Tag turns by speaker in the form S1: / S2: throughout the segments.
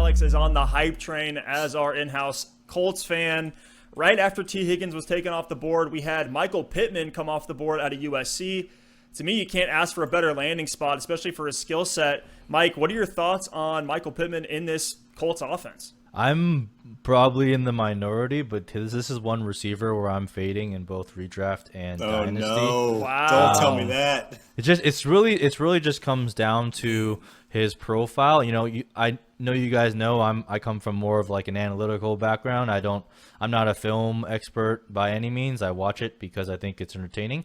S1: Alex is on the hype train as our in-house Colts fan. Right after T. Higgins was taken off the board, we had Michael Pittman come off the board out of USC. To me, you can't ask for a better landing spot, especially for his skill set. Mike, what are your thoughts on Michael Pittman in this Colts offense?
S2: I'm probably in the minority, but this is one receiver where I'm fading in both redraft and dynasty.
S3: No!
S1: Wow.
S3: Don't tell me that.
S2: It's really just comes down to his profile. I know you guys know I come from more of like an analytical background. I'm not a film expert by any means. I watch it because I think it's entertaining.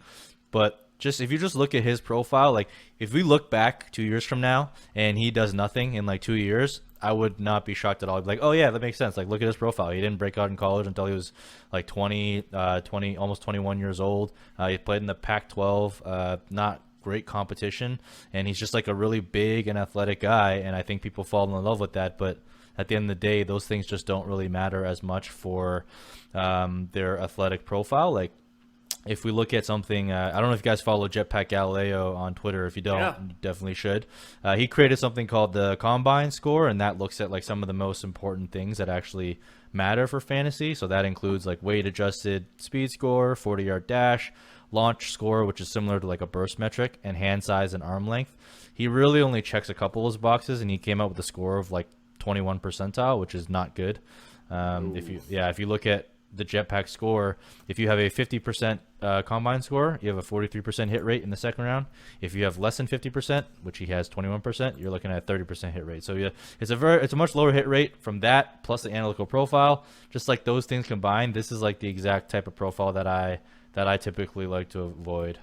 S2: But if you just look at his profile, like if we look back 2 years from now and he does nothing in like 2 years, I would not be shocked at all. I'd be like, oh yeah, that makes sense. Like, look at his profile. He didn't break out in college until he was like 20, almost 21 years old. He played in the Pac-12, not great competition, and he's just like a really big and athletic guy, and I think people fall in love with that. But at the end of the day, those things just don't really matter as much for their athletic profile. Like, if we look at something, I don't know if you guys follow Jetpack Galileo on Twitter. If you don't, you definitely should. He created something called the Combine Score, and that looks at like some of the most important things that actually matter for fantasy. So that includes like weight-adjusted speed score, 40-yard dash, launch score, which is similar to like a burst metric, and hand size and arm length. He really only checks a couple of those boxes, and he came out with a score of like 21 percentile, which is not good. If you look at the Jetpack score, if you have a 50% combine score, you have a 43% hit rate in the second round. If you have less than 50%, which he has 21%, you're looking at a 30% hit rate. So yeah, it's a much lower hit rate from that, plus the analytical profile. Just like those things combined, this is like the exact type of profile that I typically like to avoid.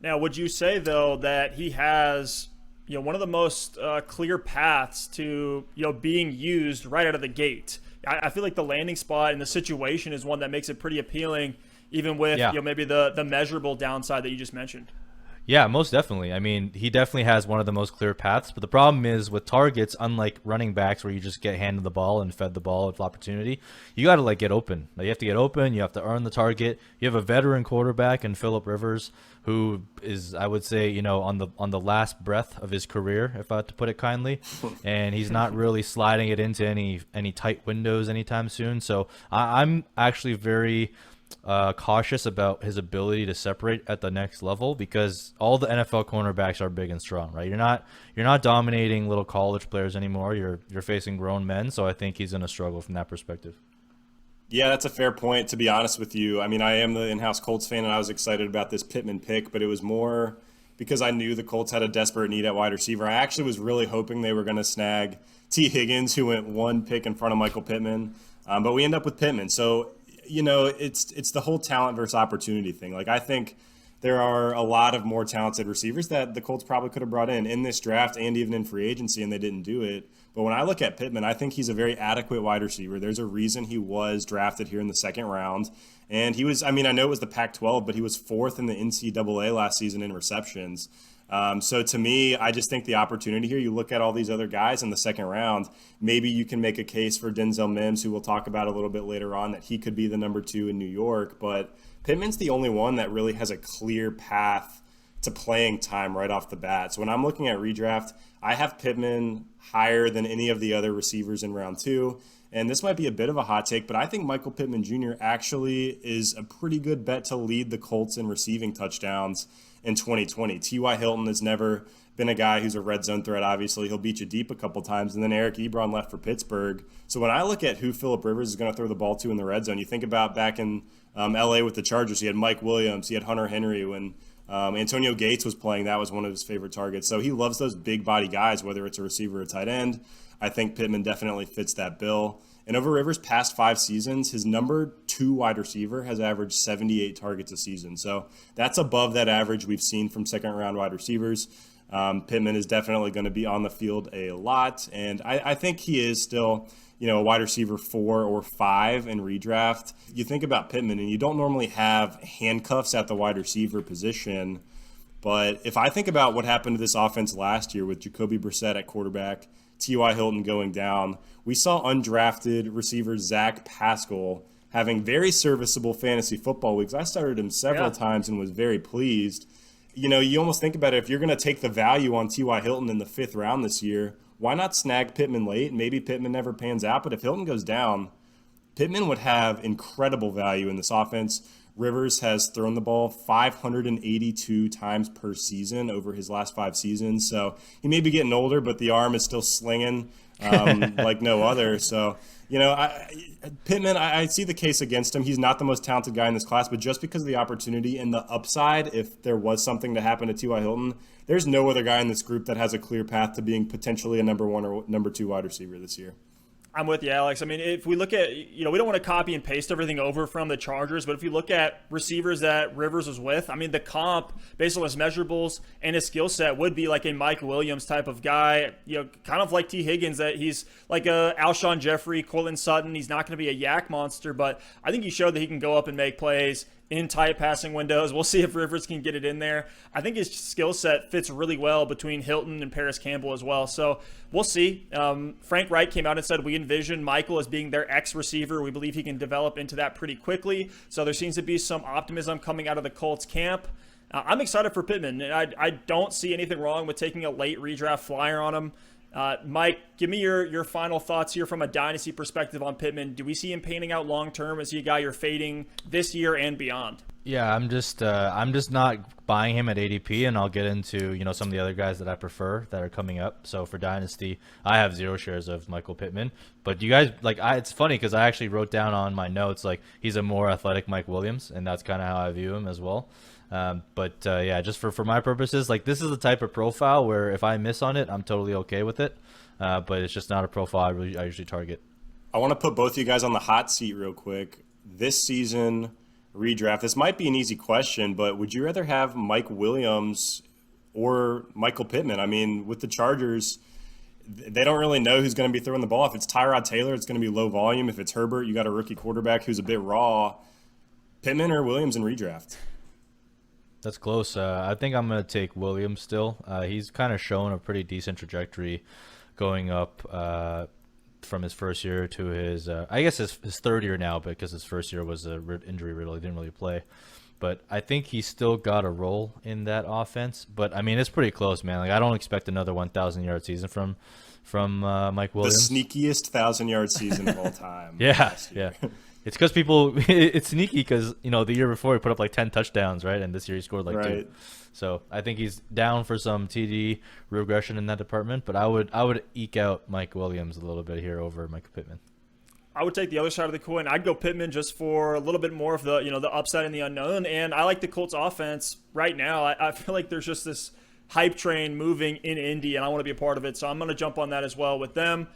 S1: Now, would you say though that he has one of the most clear paths to being used right out of the gate? I feel like the landing spot and the situation is one that makes it pretty appealing, even with maybe the measurable downside that you just mentioned.
S2: Yeah, most definitely. I mean, he definitely has one of the most clear paths. But the problem is with targets, unlike running backs where you just get handed the ball and fed the ball with opportunity, you got to like get open. You have to get open. You have to earn the target. You have a veteran quarterback in Phillip Rivers, who is, I would say, on the last breath of his career, if I had to put it kindly, and he's not really sliding it into any tight windows anytime soon. So I'm actually very cautious about his ability to separate at the next level, because all the NFL cornerbacks are big and strong, right? You're not dominating little college players anymore. You're facing grown men, so I think he's going to struggle from that perspective.
S3: Yeah, that's a fair point, to be honest with you. I mean, I am the in-house Colts fan, and I was excited about this Pittman pick, but it was more because I knew the Colts had a desperate need at wide receiver. I actually was really hoping they were going to snag T. Higgins, who went one pick in front of Michael Pittman, but we end up with Pittman. So, it's the whole talent versus opportunity thing. Like, I think there are a lot of more talented receivers that the Colts probably could have brought in this draft and even in free agency, and they didn't do it. But when I look at Pittman, I think he's a very adequate wide receiver. There's a reason he was drafted here in the second round. And he was, I know it was the Pac-12, but he was fourth in the NCAA last season in receptions. So to me, I just think the opportunity here, you look at all these other guys in the second round, maybe you can make a case for Denzel Mims, who we'll talk about a little bit later on, that he could be the number 2 in New York. But Pittman's the only one that really has a clear path to playing time right off the bat. So when I'm looking at redraft, I have Pittman higher than any of the other receivers in round 2. And this might be a bit of a hot take, but I think Michael Pittman Jr. actually is a pretty good bet to lead the Colts in receiving touchdowns in 2020. T.Y. Hilton has never been a guy who's a red zone threat. Obviously, he'll beat you deep a couple times. And then Eric Ebron left for Pittsburgh. So when I look at who Phillip Rivers is going to throw the ball to in the red zone, you think about back in L.A. with the Chargers, he had Mike Williams, he had Hunter Henry. When Antonio Gates was playing, that was one of his favorite targets. So he loves those big body guys, whether it's a receiver or a tight end. I think Pittman definitely fits that bill. And over Rivers' past 5 seasons, his number 2 wide receiver has averaged 78 targets a season. So that's above that average we've seen from second-round wide receivers. Pittman is definitely going to be on the field a lot. And I think he is still, a wide receiver 4 or 5 in redraft. You think about Pittman, and you don't normally have handcuffs at the wide receiver position. But if I think about what happened to this offense last year with Jacoby Brissett at quarterback, T.Y. Hilton going down, we saw undrafted receiver Zach Pascal having very serviceable fantasy football weeks. I started him several times and was very pleased. you almost think about it. If you're going to take the value on T.Y. Hilton in the 5th round this year, why not snag Pittman late? Maybe Pittman never pans out, but if Hilton goes down, Pittman would have incredible value in this offense. Rivers has thrown the ball 582 times per season over his last 5 seasons. So he may be getting older, but the arm is still slinging like no other. So, Pittman, I see the case against him. He's not the most talented guy in this class, but just because of the opportunity and the upside, if there was something to happen to T.Y. Hilton, there's no other guy in this group that has a clear path to being potentially a number 1 or number 2 wide receiver this year.
S1: I'm with you, Alex. I mean, if we look at, we don't want to copy and paste everything over from the Chargers, but if you look at receivers that Rivers was with, I mean, the comp, based on his measurables and his skill set, would be like a Mike Williams type of guy, kind of like T. Higgins, that he's like a Alshon Jeffrey, Cortland Sutton. He's not going to be a yak monster, but I think he showed that he can go up and make plays in tight passing windows. We'll see if Rivers can get it in there. I think his skill set fits really well between Hilton and Paris Campbell as well. So we'll see. Frank Wright came out and said, we envision Michael as being their X-receiver. We believe he can develop into that pretty quickly. So there seems to be some optimism coming out of the Colts camp. I'm excited for Pittman. And I don't see anything wrong with taking a late redraft flyer on him. Mike, give me your final thoughts here from a dynasty perspective on Pittman. Do we see him panning out long term? Is he a guy you're fading this year and beyond?
S2: Yeah, I'm just not buying him at ADP, and I'll get into some of the other guys that I prefer that are coming up. So for dynasty, I have 0 shares of Michael Pittman, but you guys it's funny because I actually wrote down on my notes he's a more athletic Mike Williams, and that's kind of how I view him as well. Yeah, just for my purposes, this is the type of profile where if I miss on it, I'm totally okay with it. But it's just not a profile I usually target.
S3: I want to put both of you guys on the hot seat real quick. This season redraft, this might be an easy question, but would you rather have Mike Williams or Michael Pittman? I mean, with the Chargers, they don't really know who's going to be throwing the ball. If it's Tyrod Taylor, it's going to be low volume. If it's Herbert, you got a rookie quarterback who's a bit raw. Pittman or Williams in redraft?
S2: That's close. I think I'm going to take Williams still. He's kind of shown a pretty decent trajectory going up from his first year to his his 3rd year now, because his first year was injury riddle. He didn't really play. But I think he's still got a role in that offense. But, I mean, it's pretty close, man. I don't expect another 1,000-yard season from Mike Williams.
S3: The sneakiest 1,000-yard season of all time.
S2: Yeah. It's because it's sneaky because, the year before he put up 10 touchdowns, right? And this year he scored 2. So I think he's down for some TD regression in that department, but I would eke out Mike Williams a little bit here over Michael Pittman.
S1: I would take the other side of the coin. I'd go Pittman just for a little bit more of the, the upside and the unknown. And I like the Colts offense right now. I feel like there's just this hype train moving in Indy, and I want to be a part of it. So I'm going to jump on that as well with them.